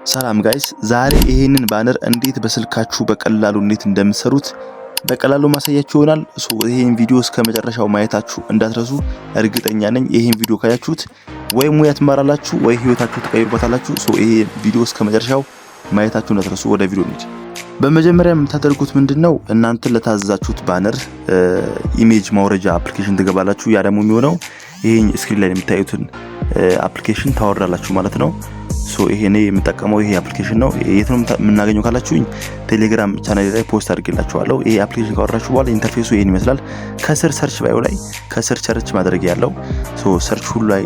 ሰላም ጋይስ ዛሬ ይሄንን ባነር እንዴት በስልካችሁ በቀላሉ እንዴት እንደምትሰሩት በቀላሉ ማሳያችሁ ይሆናል። ይሄን ቪዲዮ እስከመጨረሻው ማየታችሁ እንዳትረሱ። እርግጠኛ ነኝ ይሄን ቪዲዮ ካያችሁት ወይ ሙያ ትማራላችሁ ወይ ህይወታችሁ ትቀይሩበታላችሁ። ይሄ ቪዲዮ እስከመጨረሻው ማየታችሁ እንዳትረሱ። ወደ ቪዲዮ እንሂድ። በመጀመሪያ የምታደርጉት ምንድነው እናንተ ለታዘዛችሁት ባነር ኢሜጅ ማውረጃ አፕሊኬሽን ትገባላችሁ። ያ ደግሞ የሚሆነው ይሄን ስክሪን ላይ የምታዩትን አፕሊኬሽን ታወርዳላችሁ ማለት ነው። ይሄ እኔ የምጠቀመው ይሄ አፕሊኬሽን ነው። የት ነው የምናገኘው ካላችሁኝ ቴሌግራም ቻናሌ ላይ ፖስት አድርጌላችኋለሁ። ይሄ አፕሊኬሽን ካወራችሁ በኋላ ኢንተርፌሱ ይሄን ይመስላል። ከስር ሰርች ባዩ ላይ ከስር ሰርች ማድረግ ያለው ሰርች ሁሉ ላይ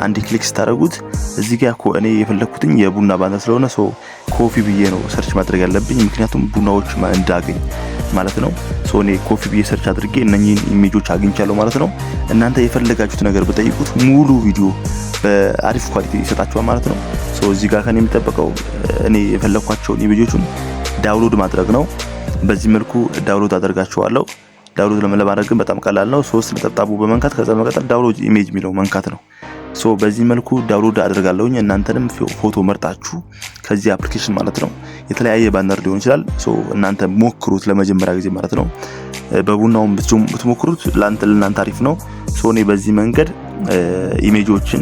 አንድ ክሊክ ስታደርጉት እዚህ ጋር እኔ የፈለኩትኝ የቡና ባነር ስለሆነ ኮፊ ብዬ ነው ሰርች ማድረግ ያለብኝ፣ ምክንያቱም ቡናዎች እንዳገኝ ማለት ነው። እኔ ኮፊ ብዬ ሰርች አድርጌ እነኚህን ኢሜጆች አግኝቻለሁ ማለት ነው። እናንተ የፈለጋችሁት ነገር በጠይቁት ሙሉ ቪዲዮ በአሪፍ ኳሊቲ ይሰጣችኋል ማለት ነው። እዚህ ጋር ከኔ የሚጠበቀው እኔ የፈለኳቸውን ኢሜጆቹን ዳውንሎድ ማድረግ ነው። በዚህ መልኩ ዳውንሎድ አደርጋቸዋለሁ። ዳውንሎድ ለማድረግ ግን በጣም ቀላል ነው። 3 ነጠብጣቡ በመንካት ከዛ በመቀጠል ዳውንሎድ ኢሜጅ የሚለው መንካት ነው። በዚህ መልኩ ዳውንሎድ አደርጋለሁኝ። እናንተንም ፎቶ መርጣችሁ ከዚህ አፕሊኬሽን ማለት ነው የተለያየ ባነር ሊሆን ይችላል። እናንተ ሞክሩት ለመጀመሪያ ጊዜ ማለት ነው። በቡናውም ብትሞክሩት ለእናንተ አሪፍ ነው። እኔ በዚህ መንገድ ኢሜጆችን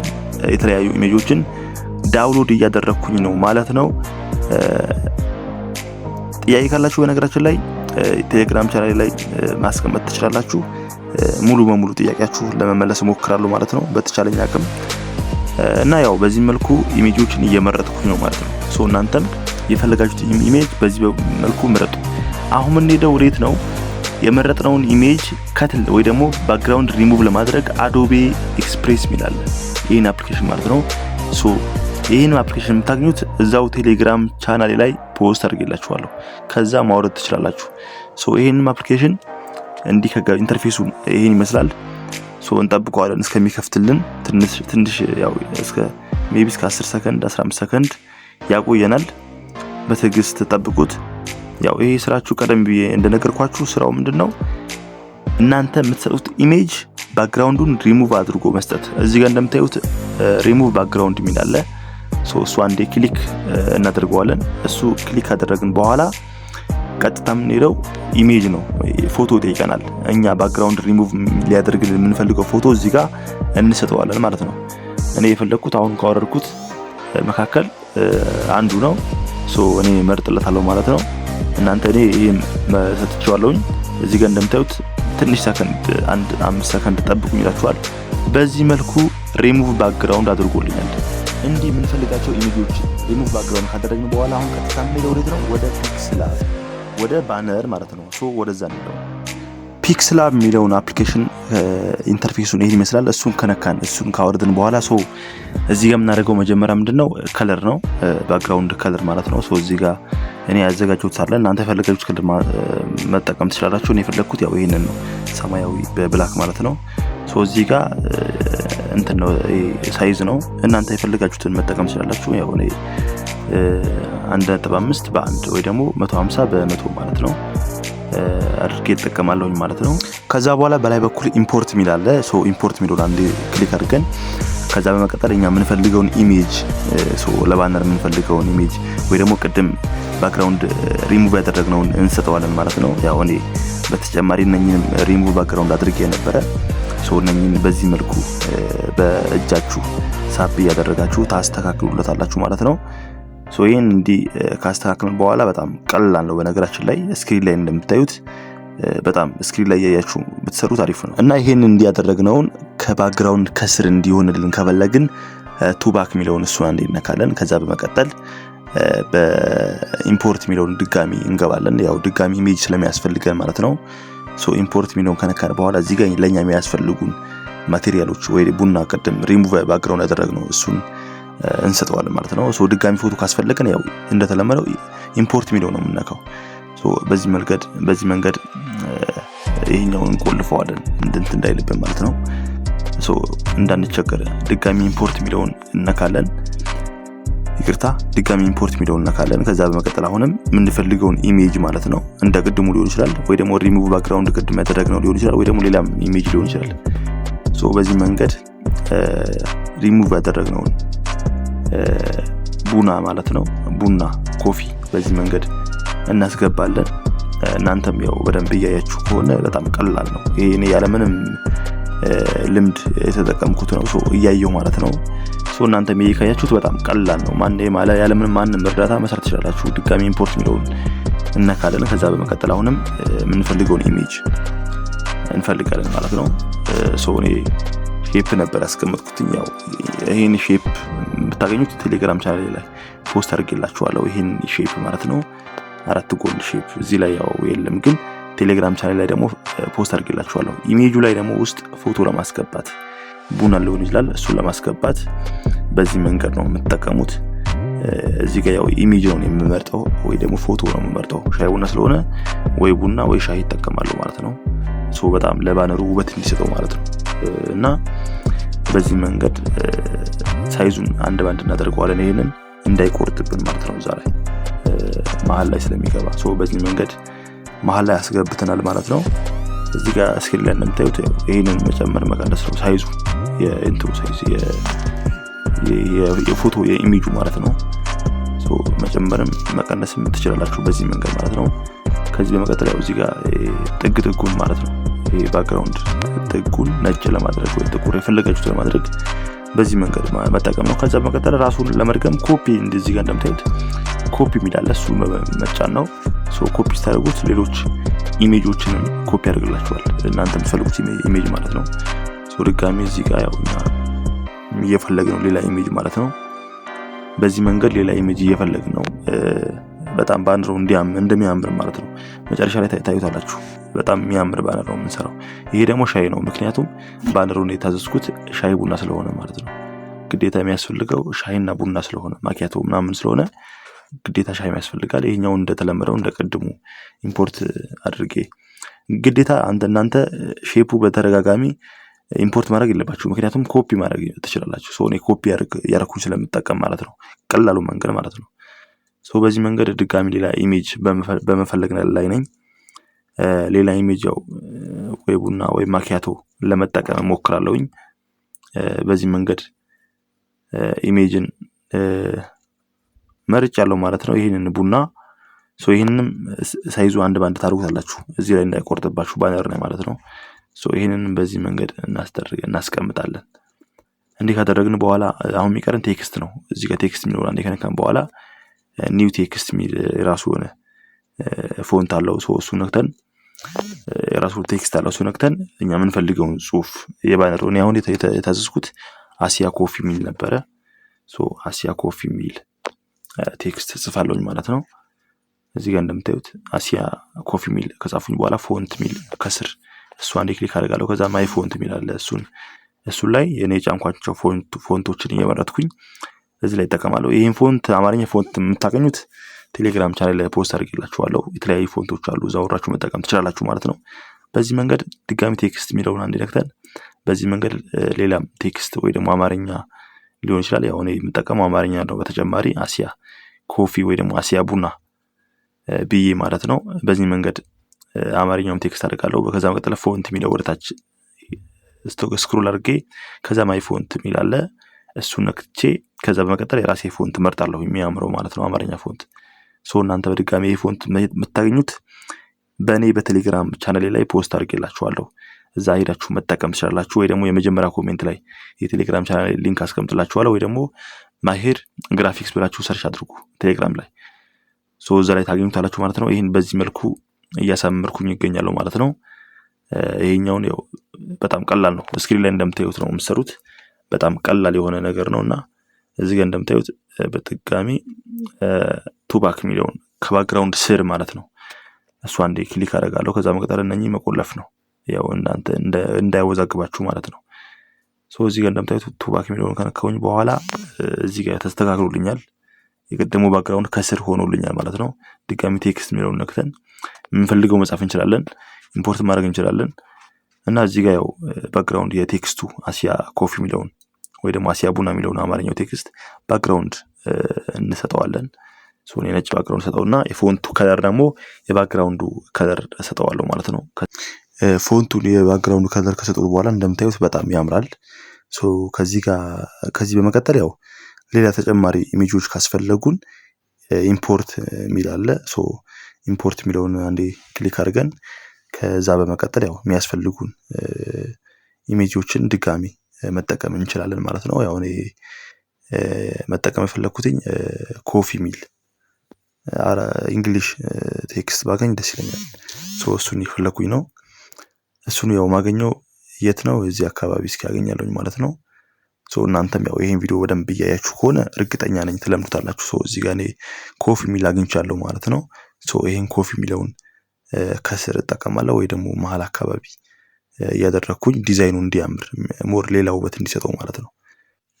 የተለያዩ ኢሜጆችን ዳውንሎድ እያደረኩኝ ነው ማለት ነው። ጥያቄ ካላችሁ በነገራችን ላይ ቴሌግራም ቻናሌ ላይ ማስቀመጥ ትችላላችሁ። ሙሉ በሙሉ ጥያቄያችሁ ለመመለስ እሞክራለሁ ማለት ነው በተቻለኝ አቅም። እና ያው በዚህ መልኩ ኢሜጆችን እየመረጥኩኝ ነው ማለት ነው። እናንተም የፈለጋችሁት ኢሜጅ በዚህ መልኩ ምረጡ። አሁን የምንሄደው ወዴት ነው? የመረጥነውን ኢሜጅ ከትል ወይ ደግሞ ባክግራውንድ ሪሙቭ ለማድረግ አዶቤ ኤክስፕሬስ ሚላል ይሄን አፕሊኬሽን ማለት ነው። ይሄን አፕሊኬሽን የምታገኙት እዛው ቴሌግራም ቻናሌ ላይ ፖስት አድርጌላችኋለሁ። ከዛ ማውረድ ትችላላችሁ። ይሄን አፕሊኬሽን እንዲህ ኢንተርፌሱ ይሄን ይመስላል። እንጠብቀዋለን እስከሚከፍትልን ትንሽ ያው እስከ 10 ሰከንድ 15 ሰከንድ ያቆየናል። በትዕግስት ተጠብቁት። ያው ይሄ ስራችሁ ቀደም ብዬ እንደነገርኳችሁ ስራው ምንድነው እናንተ የምትሰጡት ኢሜጅ ባክግራውንዱን ሪሙቭ አድርጎ መስጠት። እዚህ ጋር እንደምታዩት ሪሙቭ ባክግራውንድ ሚል አለ። እሱ አንዴ ክሊክ እናደርገዋለን። እሱ ክሊክ አደረግን በኋላ ቀጥታ የምንሄደው ኢሜጅ ነው፣ ፎቶ ይጠይቀናል። እኛ ባክግራውንድ ሪሙቭ ሊያደርግልን የምንፈልገው ፎቶ እዚህ ጋር እንሰጠዋለን ማለት ነው። እኔ የፈለኩት አሁን ካወረድኩት መካከል አንዱ ነው። እኔ መርጥለታለሁ ማለት ነው። እናንተ እኔ ይሄን ሰጥቼዋለሁኝ። እዚህ ጋር እንደምታዩት ትንሽ ሰከንድ 5 ሰከንድ ጠብቁኝ ይላችኋል። በዚህ መልኩ ሪሙቭ ባክግራውንድ አድርጎልኛል። እንዲህ የምንፈልጋቸው ኢሜጆች ሪሙቭ ባክግራውንድ ካደረግን በኋላ አሁን ቀጥታ የምንሄደው ወዴት ነው? ወደ ፒክስላብ ወደ ባነር ማለት ነው። ወደዛ ነው። ፒክስላብ የሚለውን አፕሊኬሽን ኢንተርፌሱን ይሄን ይመስላል። እሱን ካወረድን በኋላ እዚህ ጋር የምናደርገው መጀመሪያ ምንድነው ከለር ነው፣ ባክግራውንድ ከለር ማለት ነው። እዚህ ጋር እኔ ያዘጋጀሁት አለ። እናንተ የፈለጋችሁት ከለር መጠቀም ትችላላችሁ። እኔ የፈለኩት ያው ይሄንን ነው፣ ሰማያዊ በብላክ ማለት ነው። እዚህ ጋር ነው ሳይዝ ነው። እናንተ የፈለጋችሁትን መጠቀም ትችላላችሁ። ያው እኔ 1.5 በ1 ወይ ደግሞ 150 በ100 ማለት ነው አድርጌ እጠቀማለሁኝ ማለት ነው። ከዛ በኋላ በላይ በኩል ኢምፖርት ሚል አለ። ኢምፖርት ሚለውን አንዴ ክሊክ አድርገን ከዛ በመቀጠል እኛ የምንፈልገውን ኢሜጅ ለባነር የምንፈልገውን ኢሜጅ ወይ ደግሞ ቅድም ባክግራውንድ ሪሙቭ ያደረግነውን እንሰጠዋለን ማለት ነው። ያው እኔ በተጨማሪ እነኚህንም ሪሙቭ ባክግራውንድ አድርጌ ነበረ። እነኚህን በዚህ መልኩ በእጃችሁ ሳብ ያደረጋችሁ ታስተካክሉለታላችሁ ማለት ነው። ይሄን እንዲህ ካስተካክልን በኋላ በጣም ቀላል ነው። በነገራችን ላይ ስክሪን ላይ እንደምታዩት በጣም ስክሪን ላይ ያያችሁ ብትሰሩት አሪፍ ነው። እና ይሄን እንዲያደረግነውን ከባክግራውንድ ከስር እንዲሆንልን ከፈለግን ቱባክ ሚለውን እሱ አንዴ እንነካለን። ከዛ በመቀጠል በኢምፖርት ሚለውን ድጋሚ እንገባለን። ያው ድጋሚ ኢሜጅ ስለሚያስፈልገን ማለት ነው። ኢምፖርት ሚለውን ከነካን በኋላ እዚህ ጋር ለኛ የሚያስፈልጉን ማቴሪያሎች ወይ ቡና ቀደም ሪሙቭ ባክግራውንድ ያደረግነው እሱን እንሰጠዋለን ማለት ነው። ድጋሚ ፎቶ ካስፈለገን ያው እንደተለመደው ኢምፖርት ሚለው ነው የምንነካው። በዚህ መንገድ ይሄኛውን እንቆልፈዋለን እንድንት እንዳይልብን ማለት ነው። እንዳንቸገር ድጋሚ ኢምፖርት ሚለውን እንነካለን። ይቅርታ ድጋሚ ኢምፖርት ሚለውን እንነካለን። ከዛ በመቀጠል አሁንም የምንፈልገውን ኢሜጅ ማለት ነው እንደ ቅድሙ ሊሆን ይችላል ወይ ደግሞ ሪሙቭ ባክግራውንድ ቅድም ያደረግነው ሊሆን ይችላል ወይ ደግሞ ሌላም ኢሜጅ ሊሆን ይችላል። በዚህ መንገድ ሪሙቭ ያደረግነውን ቡና ማለት ነው። ቡና ኮፊ በዚህ መንገድ እናስገባለን። እናንተም ያው በደንብ እያያችሁ ከሆነ በጣም ቀላል ነው። ይሄ እኔ ያለምንም ልምድ የተጠቀምኩት ነው እያየሁ ማለት ነው። እናንተም እያያችሁት በጣም ቀላል ነው። ያለምንም ማንም እርዳታ መስራት ትችላላችሁ። ድጋሚ ኢምፖርት የሚለውን እነካለን። ከዛ በመቀጠል አሁንም የምንፈልገውን ኢሜጅ እንፈልጋለን ማለት ነው። እኔ ሼፕ ነበር ያስቀመጥኩት። ያው ይሄን ሼፕ የምታገኙት ቴሌግራም ቻናሌ ላይ ፖስት አድርጌላችኋለሁ። ይሄን ሼፕ ማለት ነው 4 ጎልድ ሼፕ እዚህ ላይ ያው የለም፣ ግን ቴሌግራም ቻናሌ ላይ ደግሞ ፖስት አድርጌላችኋለሁ። ኢሜጁ ላይ ደግሞ ውስጥ ፎቶ ለማስገባት ቡና ሊሆን ይችላል፣ እሱን ለማስገባት በዚህ መንገድ ነው የምትጠቀሙት። እዚህ ጋር ያው ኢሜጅ ነው የምመርጠው ወይ ደግሞ ፎቶ ነው የምመርጠው። ሻይ ቡና ስለሆነ ወይ ቡና ወይ ሻይ ይጠቀማሉ ማለት ነው። በጣም ለባነሩ ውበት እንዲሰጠው ማለት ነው። እና በዚህ መንገድ ሳይዙን አንድ ባንድ እናደርገዋለን። ይሄንን እንዳይቆርጥብን ማለት ነው። እዛ ላይ መሀል ላይ ስለሚገባ በዚህ መንገድ መሀል ላይ ያስገብተናል ማለት ነው። እዚህ ጋር ስክሪን ላይ እንደምታዩት ይሄንን መጨመር መቀነስ ነው ሳይዙ፣ የኢንትሮ ሳይዝ የፎቶ የኢሜጁ ማለት ነው። መጨመርም መቀነስም ትችላላችሁ በዚህ መንገድ ማለት ነው። ከዚህ በመቀጠል ያው እዚህ ጋር ጥጉን ማለት ነው ይሄ ባክግራውንድ ጥጉን ነጭ ለማድረግ ወይ ጥቁር የፈለጋችሁት ለማድረግ በዚህ መንገድ መጠቀም ነው። ከዛ በመቀጠል ራሱን ለመድገም ኮፒ እንደዚህ ጋር እንደምታዩት ኮፒ የሚላለ እሱ መጫን ነው። ኮፒ ስታደርጉት ሌሎች ኢሜጆችንም ኮፒ ያደርግላችኋል፣ እናንተ የምትፈልጉት ኢሜጅ ማለት ነው። ድጋሚ እዚህ ጋር ያው እየፈለግን ነው ሌላ ኢሜጅ ማለት ነው። በዚህ መንገድ ሌላ ኢሜጅ እየፈለግን ነው። በጣም ባነሩ እንደሚያምር ማለት ነው። መጨረሻ ላይ ታዩታላችሁ። በጣም የሚያምር ባነር ነው የምንሰራው። ይሄ ደግሞ ሻይ ነው፣ ምክንያቱም ባነሩን የታዘዝኩት ሻይ ቡና ስለሆነ ማለት ነው። ግዴታ የሚያስፈልገው ሻይና ቡና ስለሆነ ማኪያቶ ምናምን ስለሆነ ግዴታ ሻይ ያስፈልጋል። ይሄኛው እንደተለመደው እንደቀድሙ ኢምፖርት አድርጌ ግዴታ እናንተ ሼፑ በተደጋጋሚ ኢምፖርት ማድረግ የለባችሁ፣ ምክንያቱም ኮፒ ማድረግ ትችላላችሁ። እኔ ኮፒ ያደረኩኝ ስለምጠቀም ማለት ነው፣ ቀላሉ መንገድ ማለት ነው። በዚህ መንገድ ድጋሚ ሌላ ኢሜጅ በመፈለግ ላይ ነኝ። ሌላ ኢሜጅ ያው ወይ ቡና ወይ ማኪያቶ ለመጠቀም ሞክራለሁኝ። በዚህ መንገድ ኢሜጅን መርጫለሁ ማለት ነው። ይሄንን ቡና ይሄንንም ሳይዙ አንድ ባንድ ታርጉታላችሁ እዚህ ላይ እንዳይቆርጥባችሁ ባነር ነው ማለት ነው። ይሄንንም በዚህ መንገድ እናስቀምጣለን። እንዲህ ካደረግን በኋላ አሁን የሚቀረን ቴክስት ነው። እዚህ ጋር ቴክስት የሚኖር አንዴ ከነካን በኋላ ኒው ቴክስት የሚል ራሱ ሆነ ፎንት አለው። እሱ ነክተን የራሱ ቴክስት አለው። እሱ ነክተን እኛ የምንፈልገውን ጽሁፍ የባነር ነው። አሁን የታዘዝኩት አሲያ ኮፊ የሚል ነበረ። አሲያ ኮፊ የሚል ቴክስት ጽፋለሁኝ ማለት ነው። እዚህ ጋር እንደምታዩት አሲያ ኮፊ የሚል ከጻፉኝ በኋላ ፎንት የሚል ከስር እሱ አንዴ ክሊክ አደርጋለሁ። ከዛ ማይ ፎንት የሚል አለ። እሱ ላይ የኔ ጫንኳቸው ፎንቶችን እየመረጥኩኝ እዚህ ላይ እጠቀማለሁ። ይሄን ፎንት አማርኛ ፎንት የምታገኙት ቴሌግራም ቻናል ላይ ፖስት አድርጌላችኋለሁ። የተለያዩ ፎንቶች አሉ፣ እዛ ወራችሁ መጠቀም ትችላላችሁ ማለት ነው። በዚህ መንገድ ድጋሚ ቴክስት የሚለውን አንዴ ነክተን በዚህ መንገድ ሌላም ቴክስት ወይ ደግሞ አማርኛ ሊሆን ይችላል። ያው እኔ የምጠቀመው አማርኛ ነው። በተጨማሪ አሲያ ኮፊ ወይ ደግሞ አሲያ ቡና ብዬ ማለት ነው። በዚህ መንገድ አማርኛውም ቴክስት አድርጋለሁ። ከዛ መቀጠል ፎንት የሚለው ወደታች ስክሮል አድርጌ ከዛ ማይ ፎንት የሚል አለ፣ እሱን ነክቼ ከዛ በመቀጠል የራሴ ፎንት መርጣለሁ የሚያምረው ማለት ነው፣ አማርኛ ፎንት። እናንተ በድጋሚ ይሄ ፎንት የምታገኙት በእኔ በቴሌግራም ቻናሌ ላይ ፖስት አድርጌላችኋለሁ። እዛ ሄዳችሁ መጠቀም ትችላላችሁ። ወይ ደግሞ የመጀመሪያ ኮሜንት ላይ የቴሌግራም ቻናል ሊንክ አስቀምጥላችኋለሁ። ወይ ደግሞ ማሄር ግራፊክስ ብላችሁ ሰርች አድርጉ ቴሌግራም ላይ፣ እዛ ላይ ታገኙታላችሁ ማለት ነው። ይህን በዚህ መልኩ እያሳመርኩኝ ይገኛለሁ ማለት ነው። ይሄኛውን ያው በጣም ቀላል ነው። ስክሪን ላይ እንደምታዩት ነው የምትሰሩት። በጣም ቀላል የሆነ ነገር ነውና እዚህ ጋር እንደምታዩት በድጋሚ ቱባክ የሚለውን ከባክግራውንድ ስር ማለት ነው እሱ አንዴ ክሊክ አደርጋለሁ። ከዛ መቀጠል እነኚህ መቆለፍ ነው፣ ያው እናንተ እንዳይወዛግባችሁ ማለት ነው። እዚህ ጋር እንደምታዩት ቱባክ የሚለውን ከነካሁኝ በኋላ እዚህ ጋር ተስተካክሎልኛል። የቀደሙ ባክግራውንድ ከስር ሆኖልኛል ማለት ነው። ድጋሚ ቴክስት የሚለውን ነክተን የምንፈልገው መጻፍ እንችላለን፣ ኢምፖርት ማድረግ እንችላለን። እና እዚህ ጋር ያው ባክግራውንድ የቴክስቱ አሲያ ኮፊ የሚለውን ወይ ደግሞ አሲያ ቡና የሚለውን አማርኛው ቴክስት ባክግራውንድ እንሰጠዋለን። የነጭ ባክግራውንድ ሰጠውና የፎንቱ ከለር ደግሞ የባክግራውንዱ ከለር ሰጠዋለሁ ማለት ነው። ፎንቱን የባክግራውንዱ ከለር ከሰጠው በኋላ እንደምታዩት በጣም ያምራል። ከዚህ በመቀጠል ያው ሌላ ተጨማሪ ኢሜጆች ካስፈለጉን ኢምፖርት የሚል አለ። ሶ ኢምፖርት የሚለውን አንዴ ክሊክ አድርገን ከዛ በመቀጠል ያው የሚያስፈልጉን ኢሜጆችን ድጋሚ መጠቀም እንችላለን ማለት ነው። ያው እኔ መጠቀም የፈለኩትኝ ኮፊ ሚል እንግሊሽ ቴክስት ባገኝ ደስ ይለኛል። ሶ እሱን ይፈለኩኝ ነው። እሱን ያው ማገኘው የት ነው? እዚህ አካባቢ እስኪያገኛለሁኝ ማለት ነው። ሶ እናንተም ያው ይሄን ቪዲዮ በደንብ እያያችሁ ከሆነ እርግጠኛ ነኝ ትለምዱታላችሁ። ሶ እዚህ ጋር እኔ ኮፊ ሚል አግኝቻለሁ ማለት ነው። ሶ ይሄን ኮፊ ሚለውን ከስር እጠቀማለሁ ወይ ደግሞ መሃል አካባቢ ያደረኩኝ ዲዛይኑ እንዲያምር ሞር ሌላ ውበት እንዲሰጠው ማለት ነው።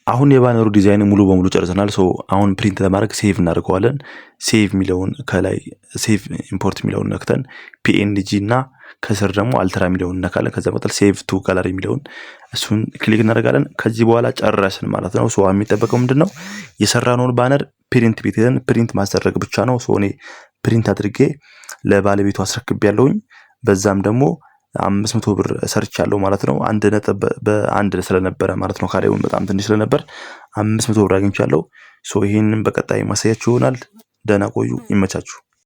አሁን የባነሩ ዲዛይን ሙሉ በሙሉ ጨርሰናል። ሶ አሁን ፕሪንት ለማድረግ ሴቭ እናደርገዋለን። ሴቭ ሚለውን ከላይ ሴቭ ኢምፖርት ሚለውን ነክተን ፒኤንጂ እና ከስር ደግሞ አልትራ ሚለውን ነካለን። ከዛ በመቀጠል ሴቭ ቱ ጋለሪ ሚለውን እሱን ክሊክ እናደርጋለን። ከዚህ በኋላ ጨረስን ማለት ነው። ሶ የሚጠበቀው ምንድነው? የሰራነውን ባነር ፕሪንት ቤት ሄደን ፕሪንት ማስደረግ ብቻ ነው። ሶ እኔ ፕሪንት አድርጌ ለባለቤቱ አስረክቤያለሁኝ። በዛም ደግሞ 500 ብር ሰርቻለሁ ማለት ነው። 1 በ1 ስለነበረ ማለት ነው። ካሬውን በጣም ትንሽ ስለነበር 500 ብር አግኝቻለሁ። ሶ ይሄንን በቀጣይ ማሳያችሁ ይሆናል። ደህና ቆዩ። ይመቻችሁ።